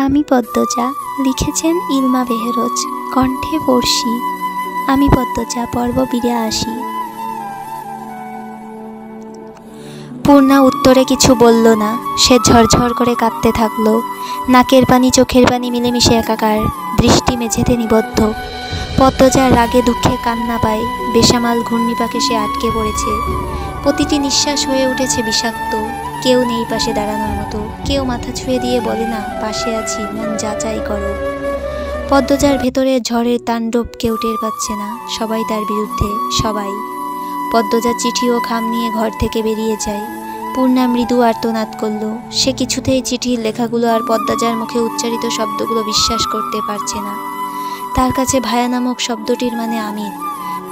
আমি পদ্মজা, লিখেছেন ইলমা বেহরোজ, কণ্ঠে পড়শি। আমি পদ্মজা, পর্ব ৮২। পূর্ণা উত্তরে কিছু বলল না। সে ঝরঝর করে কাঁদতে থাকলো। নাকের পানি চোখের পানি মিলেমিশে একাকার, দৃষ্টি মেঝেতে নিবদ্ধ। পদ্মজার রাগে দুঃখে কান্না পায়। বেসামাল ঘূর্ণিপাকে সে আটকে পড়েছে। প্রতিটি নিঃশ্বাস হয়ে উঠেছে বিষাক্ত। কেউ নেই পাশে দাঁড়ানোর মতো। কেউ মাথা ছুঁয়ে দিয়ে বলে না, পাশে আছি, মন যাচাই করো। পদ্মজার ভেতরে ঝড়ের তাণ্ডব কেউ টের পাচ্ছে না। সবাই তার বিরুদ্ধে, সবাই। পদ্মজা চিঠি ও খাম নিয়ে ঘর থেকে বেরিয়ে যায়। পূর্ণা মৃদু আর্তনাদ করল। সে কিছুতেই চিঠির লেখাগুলো আর পদ্মজার মুখে উচ্চারিত শব্দগুলো বিশ্বাস করতে পারছে না। তার কাছে ভায়া নামক শব্দটির মানে আমির।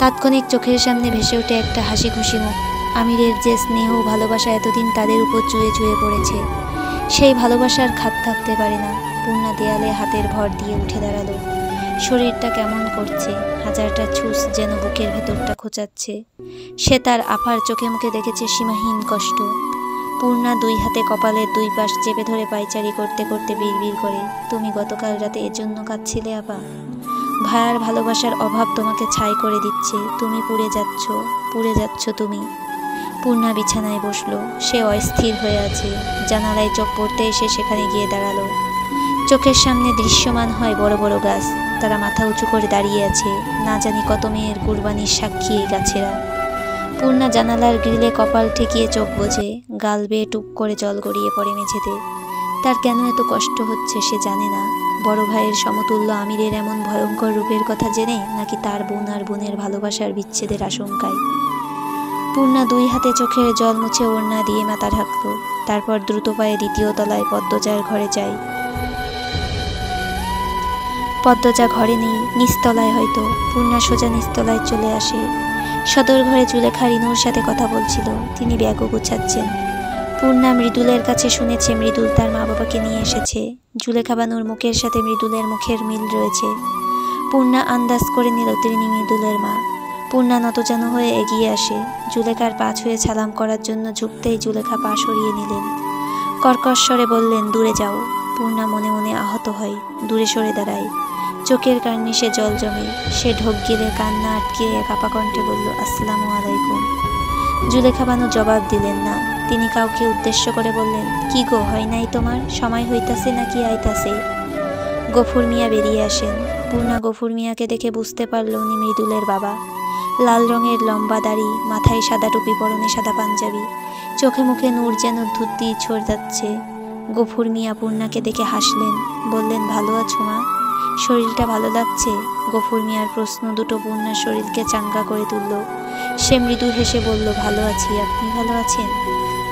তাৎক্ষণিক চোখের সামনে ভেসে ওঠে একটা হাসি খুশি মুখ। আমিরের যে স্নেহ ভালোবাসা এতদিন তাদের উপর চুয়ে চুয়ে পড়েছে, সেই ভালোবাসার খাত থাকতে পারে না। পূর্ণা দেয়ালে হাতের ভর দিয়ে উঠে দাঁড়ালো। শরীরটা কেমন করছে, হাজারটা ছুঁচ যেন বুকের ভেতরটা খোঁচাচ্ছে। সে তার আপার চোখে মুখে দেখেছে সীমাহীন কষ্ট। পূর্ণা দুই হাতে কপালের দুই পাশ চেপে ধরে পায়চারি করতে করতে বিড়বিড় করে, তুমি গতকাল রাতে এজন্য কাঁদছিলে আপা? ভায়ার ভালোবাসার অভাব তোমাকে ছাই করে দিচ্ছে। তুমি পুড়ে যাচ্ছ তুমি। পূর্ণা বিছানায় বসলো। সে অস্থির হয়ে আছে। জানালায় চোখ পড়তে এসে সেখানে গিয়ে দাঁড়ালো। চোখের সামনে দৃশ্যমান হয় বড় বড় গাছ। তারা মাথা উঁচু করে দাঁড়িয়ে আছে। না জানি কত মেয়ের কুরবানির সাক্ষী এই গাছেরা। পূর্ণা জানালার গ্রিলে কপাল ঠেকিয়ে চোখ বোঝে। গাল বেয়ে টুক করে জল গড়িয়ে পড়ে মেঝেতে। তার কেন এত কষ্ট হচ্ছে সে জানে না। বড় ভাইয়ের সমতুল্য আমিরের এমন ভয়ঙ্কর রূপের কথা জেনে, নাকি তার বোন আর বোনের ভালোবাসার বিচ্ছেদের আশঙ্কায়। পূর্ণা দুই হাতে চোখের জল মুছে ওড়না দিয়ে মাথা ঢাকল। তারপর দ্রুত পায়ে দ্বিতীয় তলায় পদ্মজার ঘরে যায়। পদ্মজা ঘরে নেই, নিচতলায় হয়তো। পূর্ণা সোজা নিচতলায় চলে আসে। সদর ঘরে জুলেখা রিনুর সাথে কথা বলছিল। তিনি ব্যাগও গুছাচ্ছেন। পূর্ণা মৃদুলের কাছে শুনেছে মৃদুল তার মা বাবাকে নিয়ে এসেছে। জুলেখা বানুর মুখের সাথে মৃদুলের মুখের মিল রয়েছে। পূর্ণা আন্দাজ করে নিল তিনি মৃদুলের মা। পূর্ণা নতজানু হয়ে এগিয়ে আসে। জুলেখার পা ছুঁয়ে সালাম করার জন্য ঝুঁকতেই জুলেখা পা সরিয়ে নিলেন। কর্কশ স্বরে বললেন, দূরে যাও। পূর্ণা মনে মনে আহত হয়, দূরে সরে দাঁড়ায়। চোখের কার্নিশে জল জমে। সে ঢোক গিলে কান্না আটকে কাপা কণ্ঠে বলল, আসসালামু আলাইকুম। জুলেখা বানু জবাব দিলেন না। তিনি কাউকে উদ্দেশ্য করে বললেন, কি গো, হয় নাই তোমার? সময় হইতাছে নাকি আইতাছে? গফুর মিয়া বেরিয়ে আসেন। পূর্ণা গফুর মিয়াকে দেখে বুঝতে পারল উনি মৃদুলের বাবা। লাল রঙের লম্বা দাড়ি, মাথায় সাদা টুপি, পরনে সাদা পাঞ্জাবি, চোখে মুখে নূর যেন ধুতি ছড়াচ্ছে। গফুর মিয়া পূর্ণাকে দেখে হাসলেন, বললেন, ভালো আছো মা? শরীরটা ভালো লাগছে? গফুর মিয়ার প্রশ্ন দুটো পূর্ণার শরীরকে চাঙ্গা করে তুলল। সে মৃদু হেসে বলল, ভালো আছি, আপনি ভালো আছেন?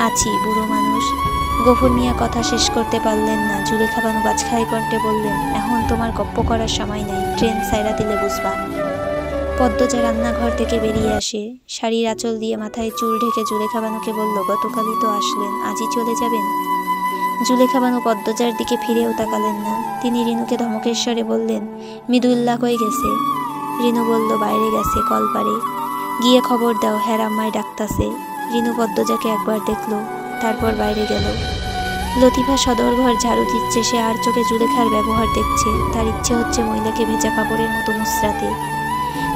আছি, বুড়ো মানুষ। গফুর মিয়া কথা শেষ করতে পারলেন না। জুলেখা বানু বাজখাই কণ্ঠে বললেন, এখন তোমার গপ্প করার সময় নাই, ট্রেন সাইরা দিলে বুঝবা। পদ্মজা রান্নাঘর থেকে বেরিয়ে আসে। শাড়ির আঁচল দিয়ে মাথায় চুল ঢেকে জুলেখা বানুকে বলল, গতকালই তো আসলেন, আজই চলে যাবেন? জুলেখা বানু পদ্মজার দিকে ফিরেও তাকালেন না। তিনি রিনুকে ধমকের স্বরে বললেন, মৃদুল্লাহ কই গেছে? রিনু বলল, বাইরে গেছে, কলপারে। গিয়ে খবর দাও, হ্যাঁ আম্মায় ডাকতাছে। রিনু পদ্মজাকে একবার দেখল, তারপর বাইরে গেল। লতিফা সদর ঘর ঝাড়ু দিচ্ছে। সে আর চোখে জুলেখার ব্যবহার দেখছে। তার ইচ্ছে হচ্ছে মহিলাকে ভেজা কাপড়ের মতো মুচড়াতে।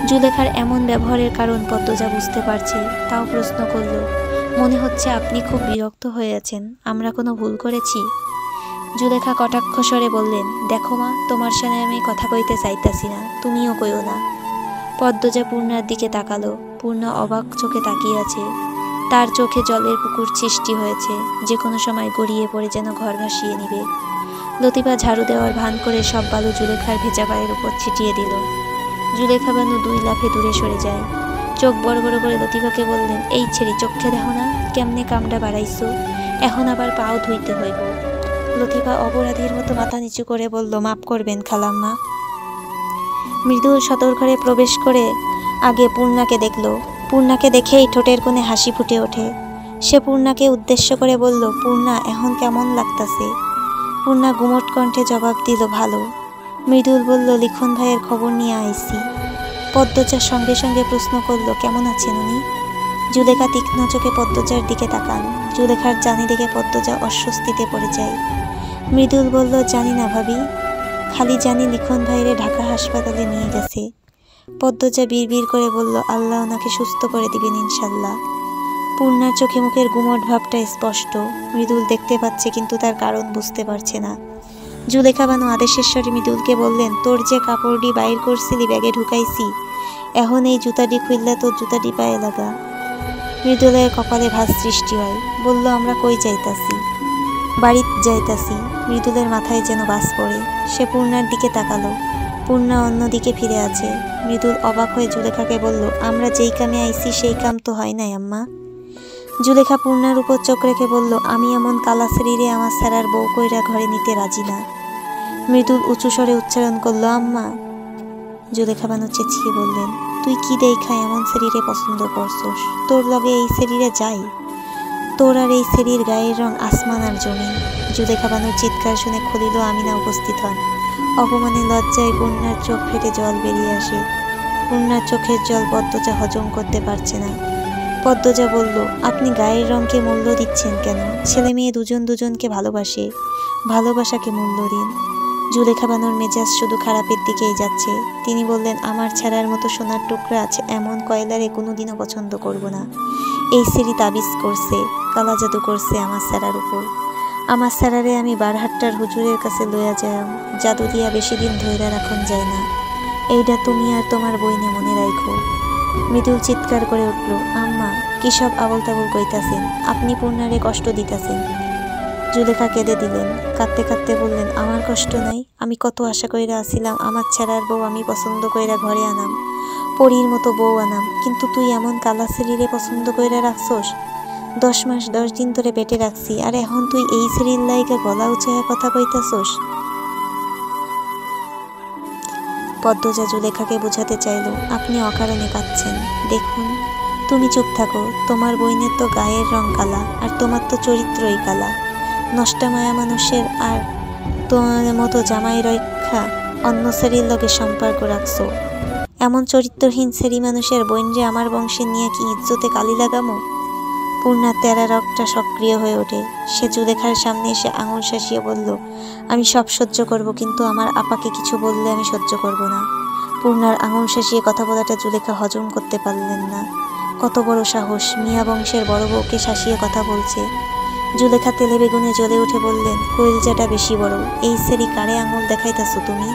জুলেখার এমন ব্যবহারের কারণ পদ্মজা বুঝতে পারছে। তাও প্রশ্ন করল, মনে হচ্ছে আপনি খুব বিরক্ত হয়ে আছেন, আমরা কোনো ভুল করেছি? জুলেখা কটাক্ষ স্বরে বললেন, দেখো মা, তোমার সাথে আমি কথা কইতে চাইতাছি না, তুমিও কইও না। পদ্মজা পূর্ণার দিকে তাকালো। পূর্ণা অবাক চোখে তাকিয়ে আছে। তার চোখে জলের পুকুর সৃষ্টি হয়েছে, যে কোনো সময় গড়িয়ে পড়ে যেন ঘর ভাসিয়ে নিবে। লতিফা ঝাড়ু দেওয়ার ভান করে সব বালু জুলেখার ভেজা পায়ের উপর ছিটিয়ে দিল। জুলেখা বানু দুই লাফে দূরে সরে যায়। চোখ বড় বড় করে লতিফাকে বললেন, এই ছেড়ি, চোখে দেখো না কেমনে কামড়া বাড়াইছো? এখন আবার পাও ধুইতে হইব। লতিফা অপরাধীর মতো মাথা নিচু করে বলল, মাফ করবেন খালাম্মা। মৃদুল সদর ঘরে প্রবেশ করে আগে পূর্ণাকে দেখল। পূর্ণাকে দেখেই ঠোঁটের কোণে হাসি ফুটে ওঠে। সে পূর্ণাকে উদ্দেশ্য করে বলল, পূর্ণা, এখন কেমন লাগতাছে? পূর্ণা গুমট কণ্ঠে জবাব দিল, ভালো। মৃদুল বলল, লিখন ভাইয়ের খবর নিয়ে আইছি। পদ্মজার সঙ্গে সঙ্গে প্রশ্ন করল, কেমন আছেন উনি? জুলেখা তীক্ষ্ণ চোখে পদ্মজার দিকে তাকান। জুলেখার জানি দেখে পদ্মজা অস্বস্তিতে পড়ে যায়। মৃদুল বলল, জানি না ভাবি, খালি জানি লিখন ভাইরে ঢাকা হাসপাতালে নিয়ে গেছে। পদ্মজা বিড়বিড় করে বলল, আল্লাহ ওনাকে সুস্থ করে দিবেন ইনশাল্লাহ। পূর্ণার চোখে মুখের গুমট ভাবটা স্পষ্ট। মৃদুল দেখতে পাচ্ছে কিন্তু তার কারণ বুঝতে পারছে না। জুলেখা বানু আদেশের স্বরে মৃদুলকে বললেন, তোর যে কাপড়ডি বাইর করছিলি ব্যাগে ঢুকাইছি, এখন এই জুতাডি খুললা তোর জুতাডি পায়ে লাগা। মৃদুলের কপালে ভাঁজ সৃষ্টি হয়। বলল, আমরা কই যাইতাছি? বাড়িত যাইতাছি। মৃদুলের মাথায় যেন বাস পড়ে। সে পূর্ণার দিকে তাকালো। পূর্ণা অন্যদিকে ফিরে আছে। মৃদুল অবাক হয়ে জুলেখাকে বলল, আমরা যেই কামে আইছি সেই কাম তো হয় নাই আম্মা। জুলেখা পূর্ণার উপর চোখ রেখে বলল, আমি এমন কালা শরীরে আমার স্যারার বউ কইরা ঘরে নিতে রাজি না। মৃদুল উঁচু স্বরে উচ্চারণ করলো, আম্মা। জুলেখা বানু চেঁচিয়ে বললেন, তুই কি দেখা এমন শরীরে পছন্দ করছস? তোর লগে এই শরীরে যাই? তোর আর এই শরীর গায়ের রং আসমান আর জমিন। জুলেখা বানুর চিৎকার শুনে খলিল আমিনা উপস্থিত হন। অপমানে লজ্জায় পূর্ণার চোখ ফেটে জল বেরিয়ে আসে। পূর্ণার চোখের জল পদ্মজা হজম করতে পারছে না। পদ্মজা বলল, আপনি গায়ের রঙকে মূল্য দিচ্ছেন কেন? ছেলে মেয়ে দুজন দুজনকে ভালোবাসে, ভালোবাসাকে মূল্য দিন। জুলেখা বানুর মেজাজ শুধু খারাপের দিকেই যাচ্ছে। তিনি বললেন, আমার ছাড়ার মতো সোনার টুকরা আছে এমন কয়লারে কোনোদিনও পছন্দ করব না। এই সেরি তাবিজ করছে, কালা জাদু করছে আমার স্যারার উপর। আমার স্যারারে আমি বারহাট্টার হুজুরের কাছে লইয়া যাই, জাদু দিয়া বেশি দিন ধইরা রাখন যায় না। এইটা তুমি আর তোমার বইনে মনে রাখো। মৃদুল চিৎকার করে উঠল, আম্মা কি সব আবল তাবল কইতাছেন? আপনি পূর্ণারে কষ্ট দিতাছেন। জুলেখা কেঁদে দিলেন। কাঁদতে কাঁদতে বললেন, আমার কষ্ট নাই। আমি কত আশা কইরা আসিলাম আমার ছেড়ার বউ আমি পছন্দ কইরা ঘরে আনাম, পরীর মতো বউ আনাম, কিন্তু তুই এমন কালা শরীরে পছন্দ কইরা রাখছস। 10 মাস 10 দিন ধরে পেটে রাখছি, আর এখন তুই এই শরীর লাইগা গলা উঁচাইয়া কথা কইতাছস। পদ্মজা জুলেখাকে বোঝাতে চাইল, আপনি অকারণে কাঁদছেন। দেখুন, তুমি চুপ থাকো। তোমার বইনের তো গায়ের রং কালা, আর তোমার তো চরিত্রই কালা। নষ্টা মায়া মানুষের আর তোমার মতো জামাই রক্ষা অন্য সেরির লগে সম্পর্ক রাখছো। এমন চরিত্রহীন সেরি মানুষের বইনরে আমার বংশে নিয়ে কি ইজ্জতে কালি লাগামো? পূর্ণার তেরা রগটা সক্রিয় হয়ে ওঠে। সে জুলেখার সামনে এসে আঙুল শাসিয়ে বলল, আমি সব সহ্য করব, কিন্তু আমার আপাকে কিছু বললে আমি সহ্য করব না। পূর্ণার আঙুল শাসিয়ে কথা বলাটা জুলেখা হজম করতে পারলেন না। কত বড় সাহস, মিয়া বংশের বড় বউকে শাসিয়ে কথা বলছে। জুলেখা তেলে বেগুনে জ্বলে উঠে বললেন, কইলজাটা বেশি বড়। এই সেরি কারে আঙুল দেখাইতাছো তুমি?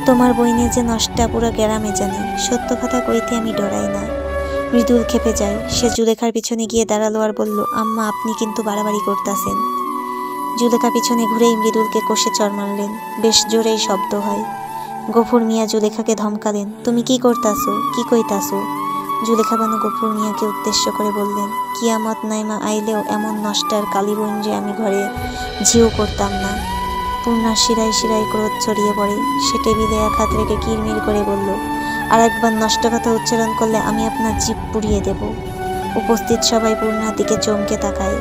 তোমার বইনে যে নষ্টা পুরো গ্রামে জানে। সত্য কথা কইতে আমি ডরাই না। মৃদুল খেপে যায়। সে জুলেখার পিছনে গিয়ে দাঁড়ালো আর বলল, আম্মা আপনি কিন্তু বাড়াবাড়ি করতাছেন। জুলেখা পিছনে ঘুরেই মৃদুলকে কষে চড় মারলেন। বেশ জোরেই শব্দ হয়। গফুর মিয়া জুলেখাকে ধমকালেন, তুমি কি করতাছো, কি কইতাছো? জুলেখা বানু গফুর মিয়াকে উদ্দেশ্য করে বললেন, কিয়ামত নাইমা আইলেও এমন নষ্টার কালী বোন যে আমি ঘরে ঝিও করতাম না। পূর্ণার শিরায় শিরায় ক্রোধ ছড়িয়ে পড়ে। সে টেবিলে এক হাত রেখে কিরমির করে বলল, আর একবার নষ্ট কথা উচ্চারণ করলে আমি আপনার জিভ পুড়িয়ে দেব। উপস্থিত সবাই পূর্ণার দিকে চমকে তাকায়।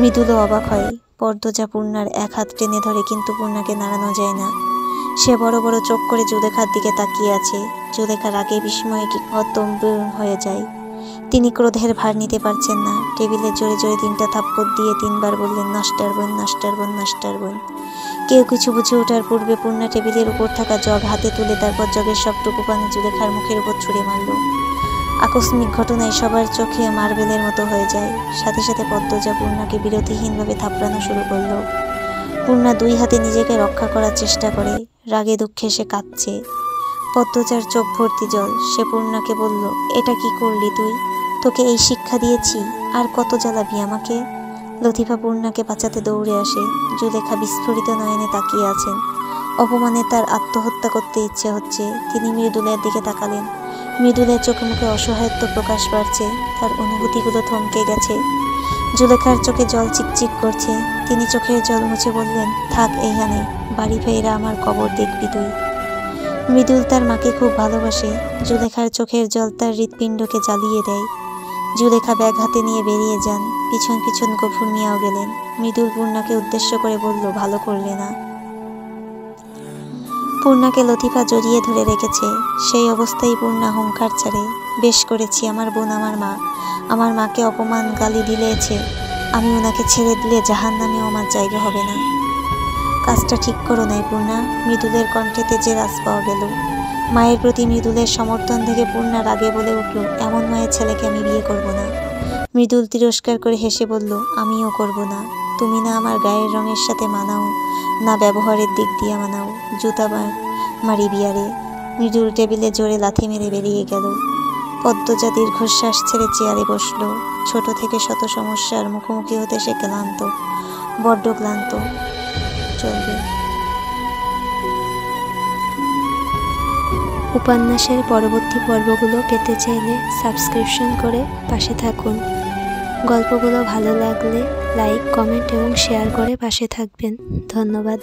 মৃদুলও অবাক হয়। পদ্মজা পূর্ণার এক হাত টেনে ধরে, কিন্তু পূর্ণাকে নাড়ানো যায় না। সে বড় বড় চোখ করে জুলেখার দিকে তাকিয়ে আছে। জুলেখা রাগে বিস্ময়ে কি হতম্বর হয়ে যায়। তিনি ক্রোধের ভার নিতে পারছেন না। টেবিলে জোরে জোরে 3টা থাপ্পড় দিয়ে 3বার বললেন, নষ্টার বোন, নষ্টার বোন, নষ্টার বোন। কেউ কিছু বুঝে ওঠার পূর্বে পূর্ণা টেবিলের উপর থাকা জগ হাতে তুলে তারপর জগের সবটুকু পানি জুলেখার মুখের উপর ছুঁড়ে মারল। আকস্মিক ঘটনায় সবার চোখে মার্বেলের মতো হয়ে যায়। সাথে সাথে পদ্মজা পূর্ণাকে বিরতিহীনভাবে থাপড়ানো শুরু করলো। পূর্ণা 2 হাতে নিজেকে রক্ষা করার চেষ্টা করে। রাগে দুঃখে সে কাঁদছে। পদ্মজার চোখ ভর্তি জল। সে পূর্ণাকে বলল, এটা কি করলি তুই? তোকে এই শিক্ষা দিয়েছি, আর কত জ্বালাবি আমাকে? লতিফা পূর্ণাকে বাঁচাতে দৌড়ে আসে। জুলেখা বিস্ফোরিত নয়নে তাকিয়ে আছেন। অপমানে তার আত্মহত্যা করতে ইচ্ছে হচ্ছে। তিনি মৃদুলের দিকে তাকালেন। মৃদুলের চোখে মুখে অসহায়ত্ব প্রকাশ পাচ্ছে। তার অনুভূতিগুলো থমকে গেছে। জুলেখার চোখে জল চিকচিক করছে। তিনি চোখের জল মুছে বললেন, থাক এইখানে, বাড়ি ফেরা আমার কবর দেখবি তুই। মৃদুল তার মাকে খুব ভালোবাসে। জুলেখার চোখের জল তার হৃৎপিণ্ডকে জ্বালিয়ে দেয়। জুলেখা ব্যাগ হাতে নিয়ে বেরিয়ে যান। পিছন পিছন গফুর মিয়াও গেলেন। মৃদুল পূর্ণাকে উদ্দেশ্য করে বলল, ভালো করলে না। পূর্ণাকে লতিফা জড়িয়ে ধরে রেখেছে। সেই অবস্থায় পূর্ণা হুঙ্কার ছাড়ে, বেশ করেছি, আমার বোন আমার মা। আমার মাকে অপমান গালি দিলেছে, আমি ওনাকে ছেড়ে দিলে জাহান্নামেও আমার জায়গা হবে না। কাজটা ঠিক করো নাই পূর্ণা। মৃদুলের কণ্ঠে তেজের আঁচ পাওয়া গেল। মায়ের প্রতি মৃদুলের সমর্থন থেকে পূর্ণা রাগে বলে উঠল, এমন মায়ের ছেলেকে আমি বিয়ে করব না। মৃদুল তিরস্কার করে হেসে বলল, আমিও করব না। তুমি না আমার গায়ের রঙের সাথে মানাও, না ব্যবহারের দিক দিয়ে মানাও। জুতা মারি বিয়ারে। মৃদুল টেবিলে জোরে লাথি মেরে বেরিয়ে গেল। পদ্মজা দীর্ঘশ্বাস ছেড়ে চেয়ারে বসল। ছোট থেকে শত সমস্যার মুখোমুখি হতে সে ক্লান্ত, বড্ড ক্লান্ত। চলবে। উপন্যাসের পরবর্তী পর্বগুলো পেতে চাইলে সাবস্ক্রিপশন করে পাশে থাকুন। গল্পগুলো ভালো লাগলে লাইক, কমেন্ট এবং শেয়ার করে পাশে থাকবেন। ধন্যবাদ।